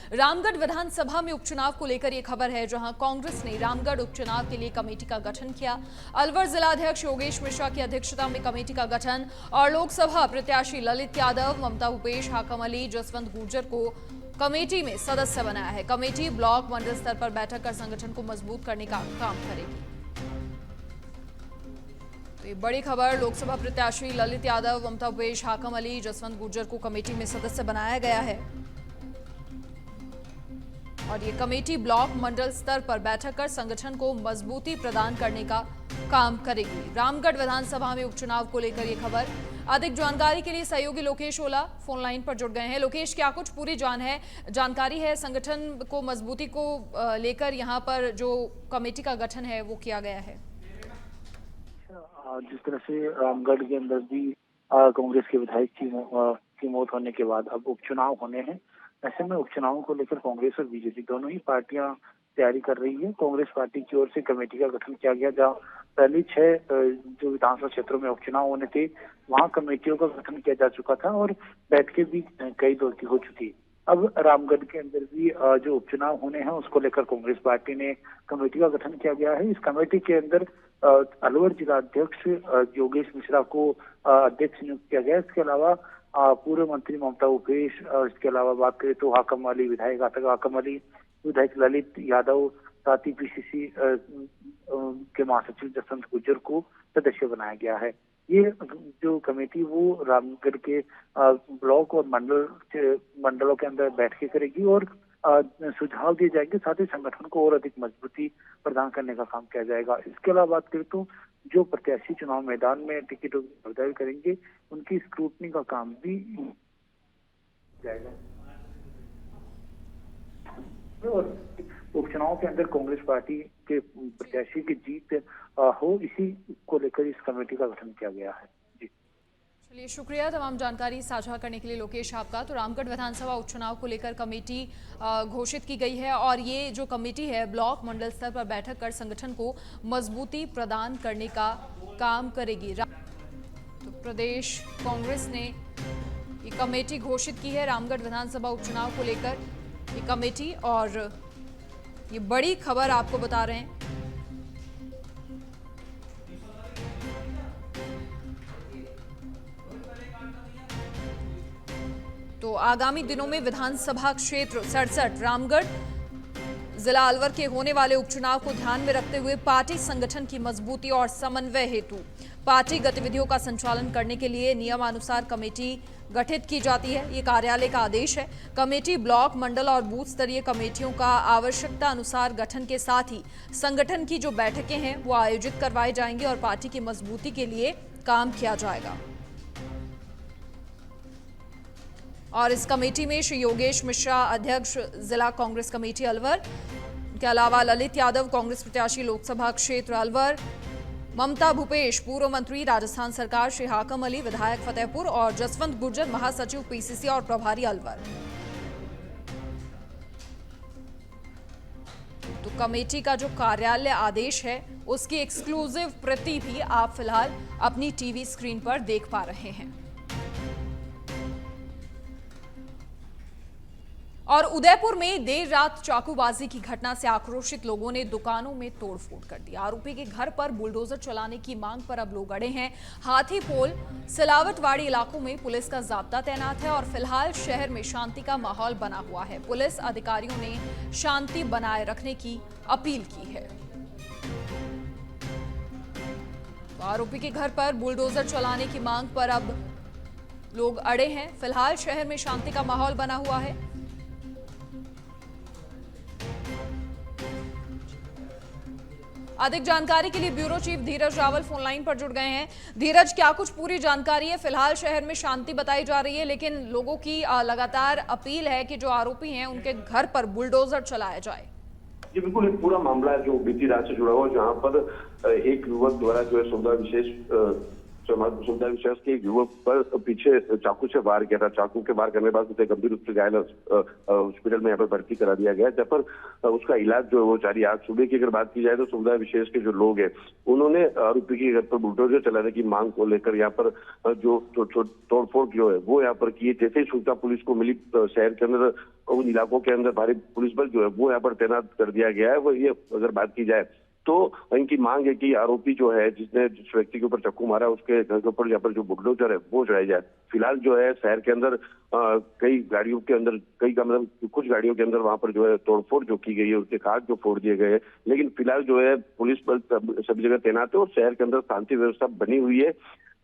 रामगढ़ विधानसभा में उपचुनाव को लेकर ये खबर है, जहां कांग्रेस ने रामगढ़ उपचुनाव के लिए कमेटी का गठन किया। अलवर जिलाध्यक्ष योगेश मिश्रा की अध्यक्षता में कमेटी का गठन और लोकसभा प्रत्याशी ललित यादव, ममता भूपेश, हाकम अली, जसवंत गुर्जर को कमेटी में सदस्य बनाया है। कमेटी ब्लॉक मंडल स्तर पर बैठक कर संगठन को मजबूत करने का काम करेगी। तो ये बड़ी खबर, लोकसभा प्रत्याशी ललित यादव, ममता भूपेश, हाकम अली, जसवंत गुर्जर को कमेटी में सदस्य बनाया गया है और ये कमेटी ब्लॉक मंडल स्तर पर बैठक कर संगठन को मजबूती प्रदान करने का काम करेगी। रामगढ़ विधानसभा में उपचुनाव को लेकर ये खबर। अधिक जानकारी के लिए सहयोगी लोकेश ओला फोन लाइन पर जुड़ गए हैं। लोकेश, क्या कुछ पूरी जानकारी है संगठन को मजबूती को लेकर यहाँ पर जो कमेटी का गठन है वो किया गया है? जिस तरह से रामगढ़ के अंदर भी कांग्रेस के विधायक की मौत होने के बाद अब उपचुनाव होने हैं, ऐसे में उपचुनावों को लेकर कांग्रेस और बीजेपी दोनों ही पार्टियां तैयारी कर रही है। कांग्रेस पार्टी की ओर से कमेटी का गठन किया गया, जहां पहले 6 जो विधानसभा क्षेत्रों में उपचुनाव होने थे वहां कमेटियों का गठन किया जा चुका था और बैठकें भी कई दौर की हो चुकी। अब रामगढ़ के अंदर भी जो उपचुनाव होने हैं उसको लेकर कांग्रेस पार्टी ने कमेटी का गठन किया गया है। इस कमेटी के अंदर अलवर जिलाध्यक्ष योगेश मिश्रा को अध्यक्ष नियुक्त किया गया। इसके अलावा पूर्व मंत्री ममता भूपेश और इसके अलावा बात करें तो हाकम अली विधायक विधायक ललित यादव, साथ ही पीसीसी के महासचिव जसवंत गुर्जर को सदस्य बनाया गया है। ये जो कमेटी वो रामगढ़ के ब्लॉक और मंडलों के अंदर बैठकें करेगी और सुझाव दिए जाएंगे, साथ ही संगठन को और अधिक मजबूती प्रदान करने का काम किया जाएगा। इसके अलावा बात करें तो जो प्रत्याशी चुनाव मैदान में टिकटों की दावेदारी करेंगे उनकी स्क्रूटनी का काम भी जाएगा और उपचुनाव के अंदर कांग्रेस पार्टी के प्रत्याशी की जीत हो, इसी को लेकर इस कमेटी का गठन किया गया है। जी चलिए, शुक्रिया तमाम जानकारी साझा करने के लिए लोकेश आपका। तो रामगढ़ विधानसभा उपचुनाव को लेकर कमेटी घोषित की गई है और ये जो कमेटी है ब्लॉक मंडल स्तर पर बैठक कर संगठन को मजबूती प्रदान करने का काम करेगी। तो प्रदेश कांग्रेस ने ये कमेटी घोषित की है रामगढ़ विधानसभा उपचुनाव को लेकर ये कमेटी, और ये बड़ी खबर आपको बता रहे हैं। तो आगामी दिनों में विधानसभा क्षेत्र 67 रामगढ़ जिला अलवर के होने वाले उपचुनाव को ध्यान में रखते हुए पार्टी संगठन की मजबूती और समन्वय हेतु पार्टी गतिविधियों का संचालन करने के लिए नियमानुसार कमेटी गठित की जाती है। ये कार्यालय का आदेश है। कमेटी ब्लॉक, मंडल और बूथ स्तरीय कमेटियों का आवश्यकता अनुसार गठन के साथ ही संगठन की जो बैठकें हैं वो आयोजित करवाई जाएंगी और पार्टी की मजबूती के लिए काम किया जाएगा। और इस कमेटी में श्री योगेश मिश्रा अध्यक्ष जिला कांग्रेस कमेटी अलवर के अलावा ललित यादव कांग्रेस प्रत्याशी लोकसभा क्षेत्र अलवर, ममता भूपेश पूर्व मंत्री राजस्थान सरकार, श्री हाकम अली विधायक फतेहपुर और जसवंत गुर्जर महासचिव पीसीसी और प्रभारी अलवर। तो कमेटी का जो कार्यालय आदेश है उसकी एक्सक्लूसिव प्रति भी आप फिलहाल अपनी टीवी स्क्रीन पर देख पा रहे हैं। और उदयपुर में देर रात चाकूबाजी की घटना से आक्रोशित लोगों ने दुकानों में तोड़फोड़ कर दी। आरोपी के घर पर बुलडोजर चलाने की मांग पर अब लोग अड़े हैं। हाथीपोल, सिलावटवाड़ी इलाकों में पुलिस का जाब्ता तैनात है और फिलहाल शहर में शांति का माहौल बना हुआ है। पुलिस अधिकारियों ने शांति बनाए रखने की अपील की है। तो आरोपी के घर पर बुलडोजर चलाने की मांग पर अब लोग अड़े हैं। फिलहाल शहर में शांति का माहौल बना हुआ है। अधिक जानकारी के लिए ब्यूरो चीफ धीरज रावल फोन लाइन पर जुड़ गए हैं। धीरज, क्या कुछ पूरी जानकारी है? फिलहाल शहर में शांति बताई जा रही है, लेकिन लोगों की लगातार अपील है कि जो आरोपी हैं उनके घर पर बुलडोजर चलाया जाए। जी बिल्कुल, एक पूरा मामला है जो बीती रात से जुड़ा हुआ, जहां पर एक युवक द्वारा जो है सौदा विशेष सुविधा विशेष के युवक पर पीछे चाकू से वार किया था। चाकू के वार करने के बाद उसे गंभीर रूप से घायल हॉस्पिटल में यहाँ पर भर्ती करा दिया गया, जहाँ पर उसका इलाज जो है वो जारी। आज सुबह की अगर बात की जाए तो सुविधा विशेष के जो लोग हैं उन्होंने आरोपी के घर पर बुलडोजर चलाने की मांग को लेकर यहाँ पर जो तोड़फोड़ जो है वो यहाँ पर किए। जैसे ही सूचना पुलिस को मिली, शहर के अंदर उन इलाकों के अंदर भारी पुलिस बल जो है वो यहाँ पर तैनात कर दिया गया है। वो ये अगर बात की जाए तो इनकी मांग है कि आरोपी जो है जिसने जिस व्यक्ति के ऊपर चाकू मारा उसके घर के ऊपर यहाँ पर जो बुलडोजर है वो चढ़ाई जाए। फिलहाल जो है शहर के अंदर कई गाड़ियों के अंदर मतलब कुछ गाड़ियों के अंदर वहां पर जो है तोड़फोड़ जो की गई है, उसके खाट जो फोड़ दिए गए हैं। लेकिन फिलहाल जो है पुलिस बल सभी जगह तैनात है और शहर के अंदर शांति व्यवस्था बनी हुई है।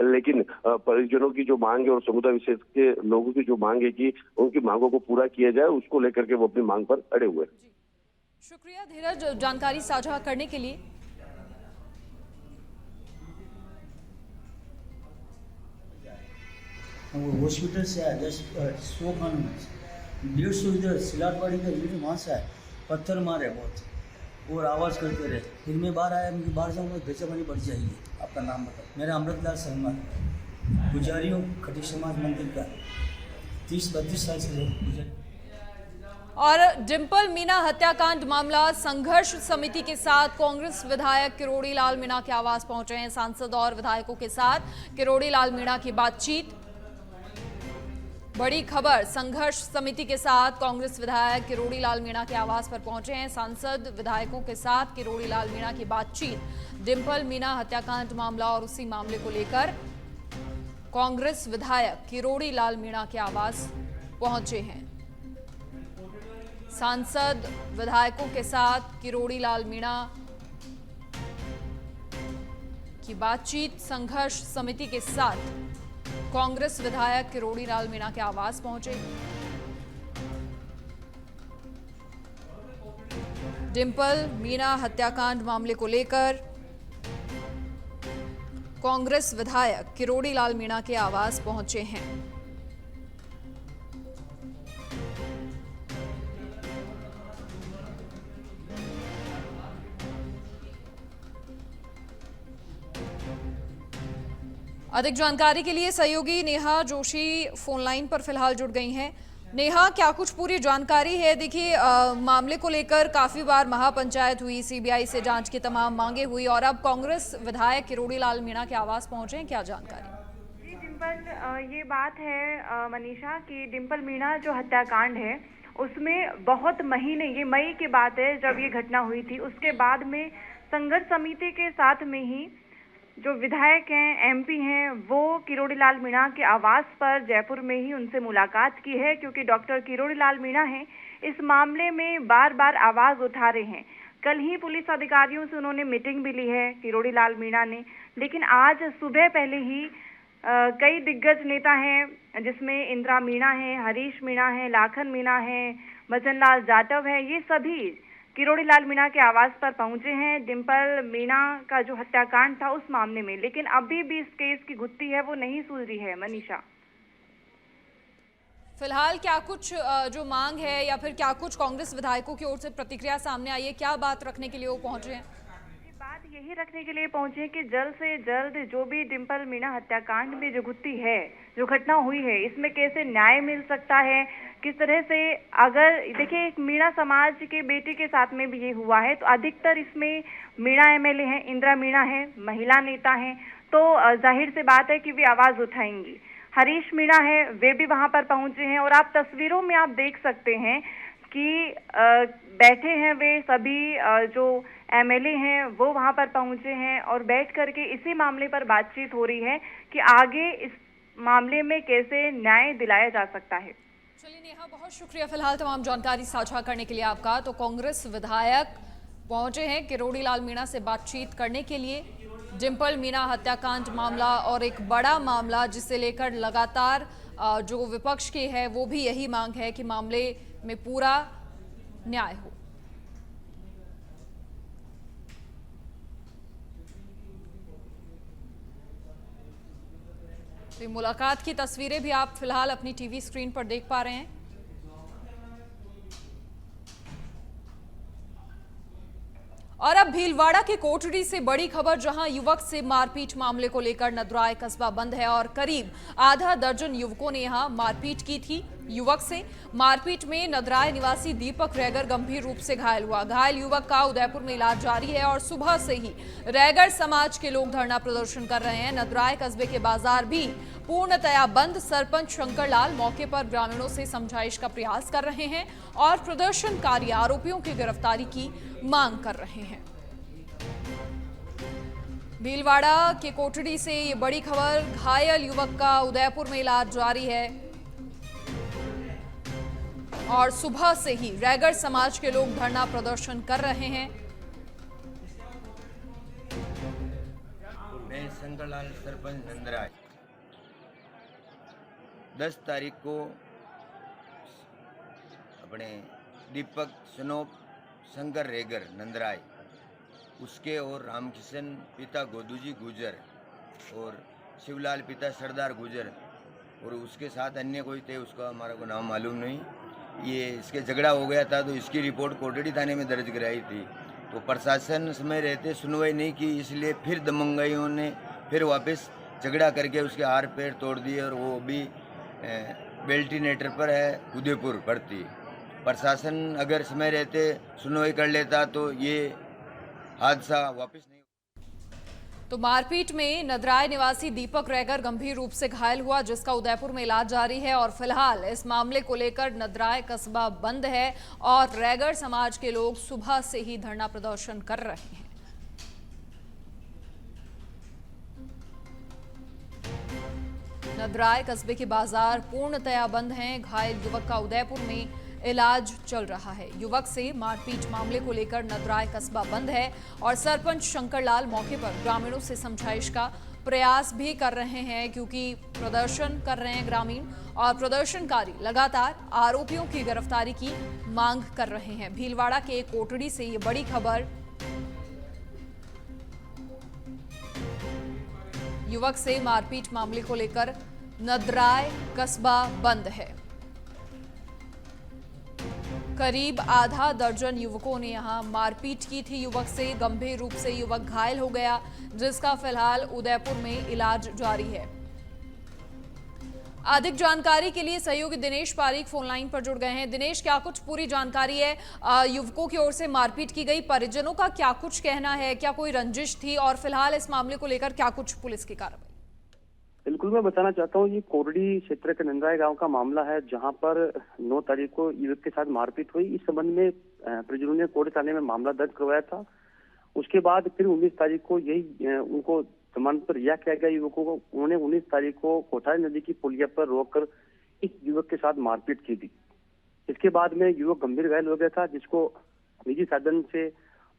लेकिन परिजनों की जो मांग है और समुदाय विशेष के लोगों की जो मांग है कि उनकी मांगों को पूरा किया जाए, उसको लेकर के वो अपनी मांग पर अड़े हुए हैं। शुक्रिया धीरज जानकारी साझा करने के लिए। वो हॉस्पिटल से आया 100 खान 150 इधर सिलाटवाड़ी का यूनिट वहाँ से आए, पत्थर मारे बहुत और आवाज़ करते रहे। फिर मैं बाहर आया, मुझे बाहर जाऊँगा बेचा पानी बढ़ जाएगी। आपका नाम बताओ। मेरा अमृतलाल शर्मा, पुजारी हूँ खटी समाज मंदिर का, 30-32 साल से गुजर। और डिंपल मीना हत्याकांड मामला संघर्ष समिति के साथ कांग्रेस विधायक किरोड़ी लाल मीणा के आवास पहुंचे हैं। सांसद और विधायकों के साथ किरोड़ी लाल मीणा की बातचीत। बड़ी खबर, संघर्ष समिति के साथ कांग्रेस विधायक किरोड़ी लाल मीणा के आवास पर पहुंचे हैं। सांसद विधायकों के साथ किरोड़ी लाल मीणा की बातचीत। डिंपल मीना हत्याकांड मामला और उसी मामले को लेकर कांग्रेस विधायक किरोड़ी लाल मीणा के आवास पहुंचे हैं। सांसद विधायकों के साथ किरोड़ी लाल मीणा की बातचीत। संघर्ष समिति के साथ कांग्रेस विधायक किरोड़ी लाल मीणा के आवास पहुंचे। डिंपल मीना हत्याकांड मामले को लेकर कांग्रेस विधायक किरोड़ी लाल मीणा के आवास पहुंचे हैं। अधिक जानकारी के लिए सहयोगी नेहा जोशी फोन लाइन पर फिलहाल जुड़ गई हैं। नेहा, क्या कुछ पूरी जानकारी है? देखिए, मामले को लेकर काफी बार महापंचायत हुई, सीबीआई से जांच की तमाम मांगे हुई और अब कांग्रेस विधायक किरोड़ी लाल मीणा के आवास पहुंचे हैं, क्या जानकारी? जी डिंपल, ये बात है मनीषा कि डिंपल मीणा जो हत्याकांड है उसमें बहुत महीने, ये मई की बात है जब ये घटना हुई थी, उसके बाद में संघर्ष समिति के साथ में ही जो विधायक हैं, एमपी हैं, वो किरोड़ी लाल मीणा के आवास पर जयपुर में ही उनसे मुलाकात की है, क्योंकि डॉक्टर किरोड़ी लाल मीणा हैं इस मामले में बार बार आवाज उठा रहे हैं। कल ही पुलिस अधिकारियों से उन्होंने मीटिंग भी ली है किरोड़ी लाल मीणा ने, लेकिन आज सुबह पहले ही कई दिग्गज नेता हैं जिसमें इंदिरा मीणा है, हरीश मीणा है, लाखन मीणा है, मदन लाल जाटव है, ये सभी किरोड़ी लाल मीणा के आवास पर पहुंचे हैं डिंपल मीणा का जो हत्याकांड था उस मामले में। लेकिन अभी भी इस केस की गुत्थी है वो नहीं सुलझी रही है मनीषा। फिलहाल क्या कुछ जो मांग है या फिर क्या कुछ कांग्रेस विधायकों की ओर से प्रतिक्रिया सामने आई है? क्या बात रखने के लिए वो पहुंचे हैं? बात यही रखने के लिए पहुंचे कि जल्द से जल्द जो भी डिंपल मीणा हत्याकांड में जो गुत्थी है, जो घटना हुई है, इसमें कैसे न्याय मिल सकता है, किस तरह से, अगर देखिए एक मीणा समाज के बेटे के साथ में भी ये हुआ है तो अधिकतर इसमें मीणा एमएलए हैं, इंदिरा मीणा है, महिला नेता हैं, तो जाहिर सी बात है कि वे आवाज उठाएंगी। हरीश मीणा है, वे भी वहां पर पहुंचे हैं और आप तस्वीरों में आप देख सकते हैं कि बैठे हैं वे सभी जो एमएलए हैं वो वहां पर पहुंचे हैं और बैठ करके इसी मामले पर बातचीत हो रही है कि आगे इस मामले में कैसे न्याय दिलाया जा सकता है। चलिए नेहा, बहुत शुक्रिया फिलहाल तमाम जानकारी साझा करने के लिए आपका। तो कांग्रेस विधायक पहुंचे हैं किरोड़ी लाल मीणा से बातचीत करने के लिए। डिंपल मीना हत्याकांड मामला और एक बड़ा मामला जिसे लेकर लगातार जो विपक्ष की है वो भी यही मांग है कि मामले में पूरा न्याय हो। तो मुलाकात की तस्वीरें भी आप फिलहाल अपनी टीवी स्क्रीन पर देख पा रहे हैं। और अब भीलवाड़ा के कोटड़ी से बड़ी खबर, जहां युवक से मारपीट मामले को लेकर नदराय कस्बा बंद है और करीब आधा दर्जन युवकों ने यहां मारपीट की थी। युवक से मारपीट में नदराय निवासी दीपक रैगर गंभीर रूप से घायल हुआ। घायल युवक का उदयपुर में इलाज जारी है और सुबह से ही रैगर समाज के लोग धरना प्रदर्शन कर रहे हैं। नदराय कस्बे के बाजार भी पूर्णतया बंद। सरपंच शंकर लाल मौके पर ग्रामीणों से समझाइश का प्रयास कर रहे हैं और प्रदर्शनकारी आरोपियों की गिरफ्तारी की मांग कर रहे हैं। भीलवाड़ा के कोटड़ी से ये बड़ी खबर, घायल युवक का उदयपुर में इलाज जारी है और सुबह से ही रैगर समाज के लोग धरना प्रदर्शन कर रहे हैं। मैं शंकरलाल, सरपंच नंदराय। 10 तारीख को अपने दीपक सनोप शंकर रेगर नंदराय, उसके और रामकिशन पिता गोदूजी गुजर और शिवलाल पिता सरदार गुजर और उसके साथ अन्य कोई थे, उसका हमारा को नाम मालूम नहीं। ये इसके झगड़ा हो गया था तो इसकी रिपोर्ट कोटड़ी थाने में दर्ज कराई थी, तो प्रशासन समय रहते सुनवाई नहीं की, इसलिए फिर दमंगाइयों ने फिर वापस झगड़ा करके उसके हाथ पैर तोड़ दिए और वो अभी वेंटिलेटर पर है, उदयपुर भर्ती। प्रशासन अगर समय रहते सुनवाई कर लेता तो ये हादसा वापस नहीं। तो मारपीट में नदराय निवासी दीपक रैगर गंभीर रूप से घायल हुआ, जिसका उदयपुर में इलाज जारी है और फिलहाल इस मामले को लेकर नदराय कस्बा बंद है और रैगर समाज के लोग सुबह से ही धरना प्रदर्शन कर रहे हैं। नदराय कस्बे के बाजार पूर्णतया बंद हैं। घायल युवक का उदयपुर में इलाज चल रहा है। युवक से मारपीट मामले को लेकर नदराय कस्बा बंद है और सरपंच शंकर लाल मौके पर ग्रामीणों से समझाइश का प्रयास भी कर रहे हैं, क्योंकि प्रदर्शन कर रहे हैं ग्रामीण और प्रदर्शनकारी लगातार आरोपियों की गिरफ्तारी की मांग कर रहे हैं। भीलवाड़ा के कोटड़ी से ये बड़ी खबर, युवक से मारपीट मामले को लेकर नदराय कस्बा बंद है। करीब आधा दर्जन युवकों ने यहां मारपीट की थी। युवक से गंभीर रूप से युवक घायल हो गया, जिसका फिलहाल उदयपुर में इलाज जारी है। अधिक जानकारी के लिए सहयोगी दिनेश पारीक फोन लाइन पर जुड़ गए हैं। दिनेश, क्या कुछ पूरी जानकारी है? युवकों की ओर से मारपीट की गई, परिजनों का क्या कुछ कहना है? क्या कोई रंजिश थी और फिलहाल इस मामले को लेकर क्या कुछ पुलिस की कार्रवाई? बिल्कुल, मैं बताना चाहता हूँ, ये कोरडी क्षेत्र के नंदराय गांव का मामला है, जहां पर 9 तारीख को युवक के साथ मारपीट हुई। इस संबंध में परिजनों ने कोरडी थाने में मामला दर्ज करवाया था। उसके बाद फिर 19 तारीख को यही उनको जमानत पर रिहा किया गया युवकों को। उन्होंने 19 तारीख को कोठारी नदी की पुलिया पर रोककर इस युवक के साथ मारपीट की थी। इसके बाद में युवक गंभीर घायल हो गया था, जिसको निजी साधन से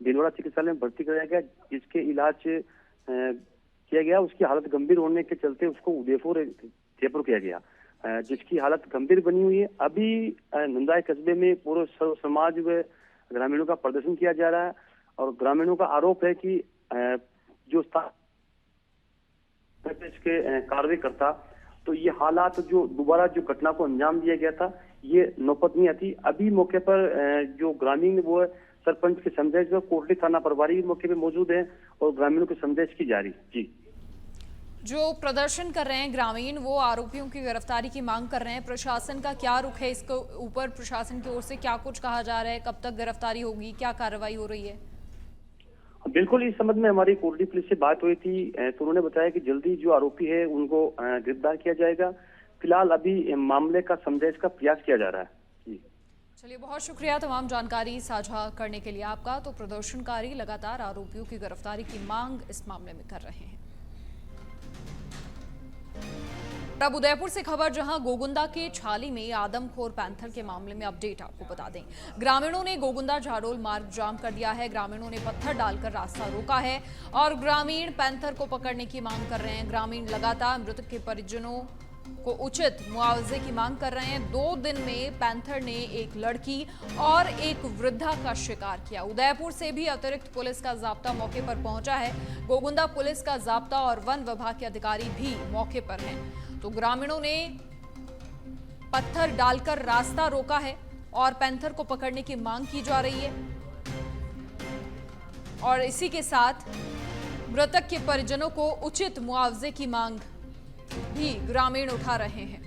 भीलवाड़ा चिकित्सालय में भर्ती कराया गया, जिसके इलाज किया गया। उसकी हालत गंभीर होने के चलते उसको उदयपुर जयपुर किया गया, जिसकी हालत गंभीर बनी हुई है। अभी नंदराय कस्बे में पूरे समाज व ग्रामीणों का प्रदर्शन किया जा रहा है और ग्रामीणों का आरोप है कि जो इसके कार्रवाई करता तो ये हालात जो दोबारा जो घटना को अंजाम दिया गया था, ये नौबत नहीं आती। अभी मौके पर जो ग्रामीण वो सरपंच के संदेश में कोटड़ी थाना प्रभारी मौके पे मौजूद है और ग्रामीणों के संदेश की जारी। जी, जो प्रदर्शन कर रहे हैं ग्रामीण, वो आरोपियों की गिरफ्तारी की मांग कर रहे हैं। प्रशासन का क्या रुख है इसके ऊपर? प्रशासन की ओर से क्या कुछ कहा जा रहा है? कब तक गिरफ्तारी होगी? क्या कार्रवाई हो रही है? बिल्कुल, इस संबंध में हमारी कोटड़ी पुलिस से बात हुई थी, तो उन्होंने बताया कि जल्दी जो आरोपी है उनको गिरफ्तार किया जाएगा। फिलहाल अभी मामले का समझाइश का प्रयास किया जा रहा है। जी, चलिए, बहुत शुक्रिया तमाम जानकारी साझा करने के लिए आपका। तो प्रदर्शनकारी लगातार आरोपियों की गिरफ्तारी की मांग इस मामले में कर रहे हैं। अब उदयपुर से खबर, जहां गोगुंदा के छाली में आदमखोर पैंथर के मामले में अपडेट आपको बता दें। ग्रामीणों ने गोगुंदा झाडोल मार्ग जाम कर दिया है। ग्रामीणों ने पत्थर डालकर रास्ता रोका है और ग्रामीण पैंथर को पकड़ने की मांग कर रहे हैं। ग्रामीण लगातार मृतक के परिजनों को उचित मुआवजे की मांग कर रहे हैं। 2 दिन में पैंथर ने एक लड़की और एक वृद्धा का शिकार किया। उदयपुर से भी अतिरिक्त पुलिस का जाब्ता मौके पर पहुंचा है। गोगुंदा पुलिस का जाब्ता और वन विभाग के अधिकारी भी मौके पर हैं। तो ग्रामीणों ने पत्थर डालकर रास्ता रोका है और पैंथर को पकड़ने की मांग की जा रही है और इसी के साथ मृतक के परिजनों को उचित मुआवजे की मांग भी ग्रामीण उठा रहे हैं।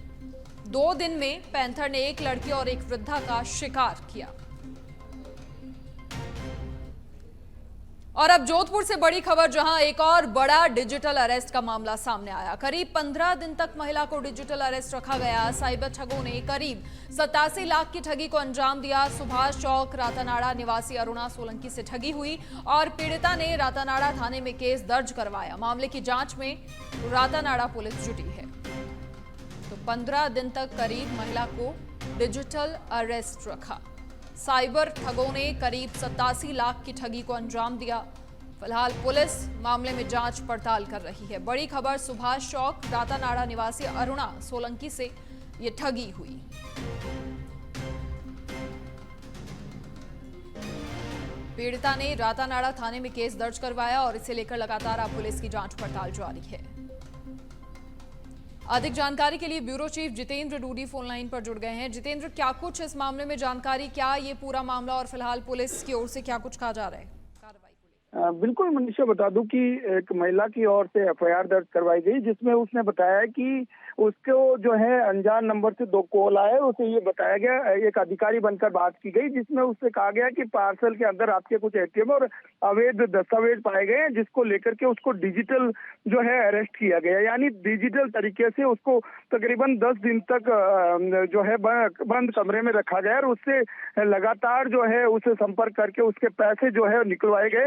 2 दिन में पैंथर ने एक लड़की और एक वृद्धा का शिकार किया। और अब जोधपुर से बड़ी खबर, जहां एक और बड़ा डिजिटल अरेस्ट का मामला सामने आया। करीब 15 दिन तक महिला को डिजिटल अरेस्ट रखा गया। साइबर ठगों ने करीब 87 लाख की ठगी को अंजाम दिया। सुभाष चौक रातानाड़ा निवासी अरुणा सोलंकी से ठगी हुई और पीड़िता ने रातानाड़ा थाने में केस दर्ज करवाया। मामले की जांच में रातानाड़ा पुलिस जुटी है। तो 15 दिन तक करीब महिला को डिजिटल अरेस्ट रखा। साइबर ठगों ने करीब 87 लाख की ठगी को अंजाम दिया। फिलहाल पुलिस मामले में जांच पड़ताल कर रही है। बड़ी खबर, सुभाष चौक रातानाड़ा निवासी अरुणा सोलंकी से ये ठगी हुई। पीड़िता ने रातानाड़ा थाने में केस दर्ज करवाया और इसे लेकर लगातार अब पुलिस की जांच पड़ताल जारी है। अधिक जानकारी के लिए bureau chief Jitendra Dudi phone line पर जुड़ गए हैं। जितेंद्र, क्या कुछ इस मामले में जानकारी, क्या ये पूरा मामला और फिलहाल पुलिस की ओर से क्या कुछ कहा जा रहा है कार्रवाई को लेकर? बिल्कुल मनीषा, बता दूं कि एक महिला की ओर से एफआईआर दर्ज करवाई गई, जिसमें उसने बताया कि उसको जो है अनजान नंबर से 2 कॉल आए। उसे ये बताया गया, एक अधिकारी बनकर बात की गई, जिसमें उससे कहा गया कि पार्सल के अंदर आपके कुछ एटीएम और अवैध दस्तावेज पाए गए हैं, जिसको लेकर के उसको डिजिटल जो है अरेस्ट किया गया। यानी डिजिटल तरीके से उसको तकरीबन 10 दिन तक जो है बंद कमरे में रखा गया और उससे लगातार जो है उसे संपर्क करके उसके पैसे जो है निकलवाए गए।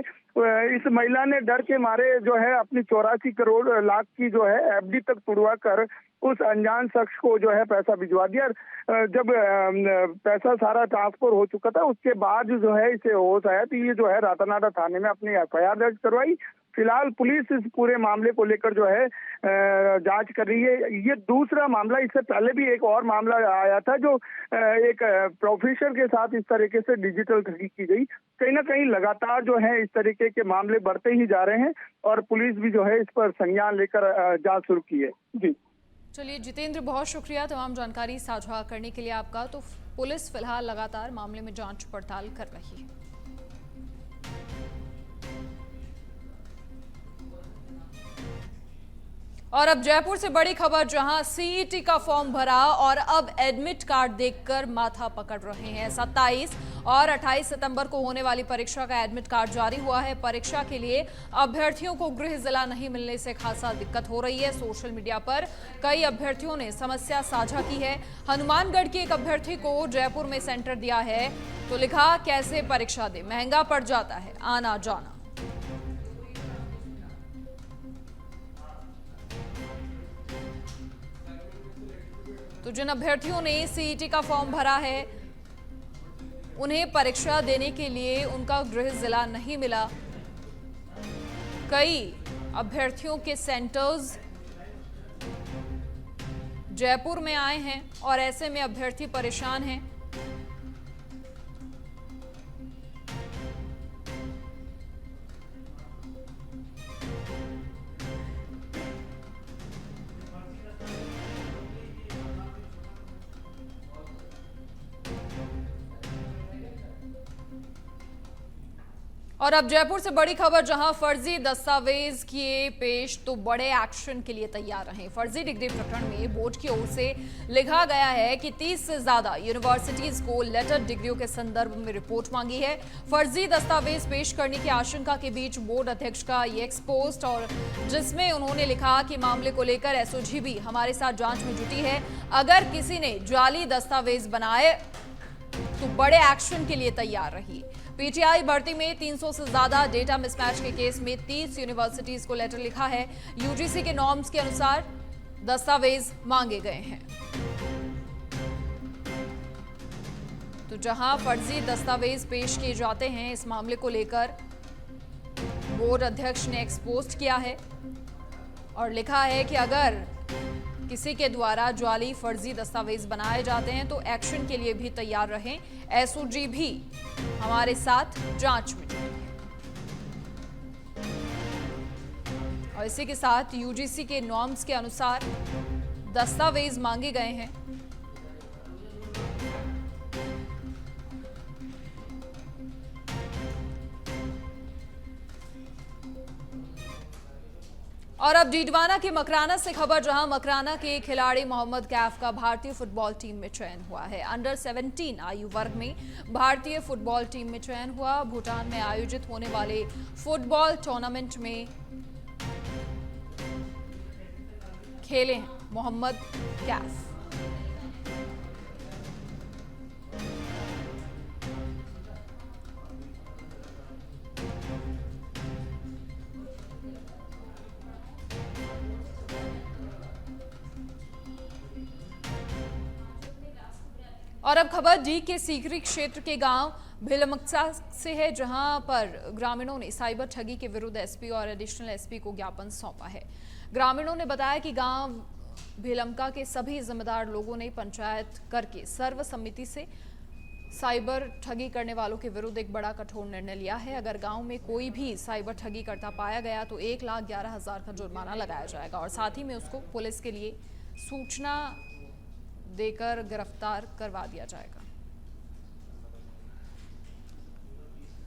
इस महिला ने डर के मारे जो है अपनी 84 करोड़ लाख की जो है एफडी तक तुड़वा कर उस अनजान शख्स को जो है पैसा भिजवा दिया। जब पैसा सारा ट्रांसफर हो चुका था, उसके बाद जो है इसे होश आया तो ये जो है रातानाड़ा थाने में अपनी एफआईआर दर्ज करवाई। फिलहाल पुलिस इस पूरे मामले को लेकर जो है जांच कर रही है। ये दूसरा मामला, इससे पहले भी एक और मामला आया था जो एक प्रोफेसर के साथ इस तरीके से डिजिटल ठगी की गई। कहीं ना कहीं लगातार जो है इस तरीके के मामले बढ़ते ही जा रहे हैं और पुलिस भी जो है इस पर संज्ञान लेकर जांच शुरू की है। जी चलिए जितेंद्र, बहुत शुक्रिया तमाम जानकारी साझा करने के लिए आपका। तो पुलिस फिलहाल लगातार मामले में जांच पड़ताल कर रही है। और अब जयपुर से बड़ी खबर, जहां सीईटी का फॉर्म भरा और अब एडमिट कार्ड देखकर माथा पकड़ रहे हैं। 27 और 28 सितंबर को होने वाली परीक्षा का एडमिट कार्ड जारी हुआ है। परीक्षा के लिए अभ्यर्थियों को गृह जिला नहीं मिलने से खासा दिक्कत हो रही है। सोशल मीडिया पर कई अभ्यर्थियों ने समस्या साझा की है। हनुमानगढ़ के एक अभ्यर्थी को जयपुर में सेंटर दिया है तो लिखा, कैसे परीक्षा दे, महंगा पड़ जाता है आना जाना। तो जिन अभ्यर्थियों ने सीईटी का फॉर्म भरा है, उन्हें परीक्षा देने के लिए उनका गृह जिला नहीं मिला। कई अभ्यर्थियों के सेंटर्स जयपुर में आए हैं और ऐसे में अभ्यर्थी परेशान हैं। और अब जयपुर से बड़ी खबर, जहां फर्जी दस्तावेज किए पेश तो बड़े एक्शन के लिए तैयार रहे। फर्जी डिग्री प्रकरण में बोर्ड की ओर से लिखा गया है कि 30 से ज्यादा यूनिवर्सिटीज को लेटर डिग्रियों के संदर्भ में रिपोर्ट मांगी है। फर्जी दस्तावेज पेश करने की आशंका के बीच बोर्ड अध्यक्ष का ये एक्स पोस्ट, और जिसमें उन्होंने लिखा कि मामले को लेकर एसओजी भी हमारे साथ जांच में जुटी है। अगर किसी ने जाली दस्तावेज बनाए तो बड़े एक्शन के लिए तैयार रही। पीटीआई भर्ती में 300 से ज्यादा डेटा मिसमैच के केस में 30 यूनिवर्सिटीज को लेटर लिखा है। यूजीसी के नॉर्म्स के अनुसार दस्तावेज मांगे गए हैं। तो जहां फर्जी दस्तावेज पेश किए जाते हैं, इस मामले को लेकर बोर्ड अध्यक्ष ने एक्सपोज किया है और लिखा है कि अगर किसी के द्वारा जाली फर्जी दस्तावेज बनाए जाते हैं तो एक्शन के लिए भी तैयार रहें। एसओजी भी हमारे साथ जांच में जुटी है। और इसी के साथ यूजीसी के नॉर्म्स के अनुसार दस्तावेज मांगे गए हैं। और अब डीडवाना के मकराना से खबर, जहां मकराना के खिलाड़ी मोहम्मद कैफ का भारतीय फुटबॉल टीम में चयन हुआ है। अंडर 17 आयु वर्ग में भारतीय फुटबॉल टीम में चयन हुआ। भूटान में आयोजित होने वाले फुटबॉल टूर्नामेंट में खेले हैं मोहम्मद कैफ। और अब खबर डी के सीकरी क्षेत्र के गांव भिलमक्सा से है, जहां पर ग्रामीणों ने साइबर ठगी के विरुद्ध एसपी और एडिशनल एसपी को ज्ञापन सौंपा है। ग्रामीणों ने बताया कि गांव भिलमका के सभी जिम्मेदार लोगों ने पंचायत करके सर्वसम्मति से साइबर ठगी करने वालों के विरुद्ध एक बड़ा कठोर निर्णय लिया है। अगर गांव में कोई भी साइबर ठगी करता पाया गया तो 1,11,000 का जुर्माना लगाया जाएगा और साथ ही में उसको पुलिस के लिए सूचना देकर गिरफ्तार करवा दिया जाएगा।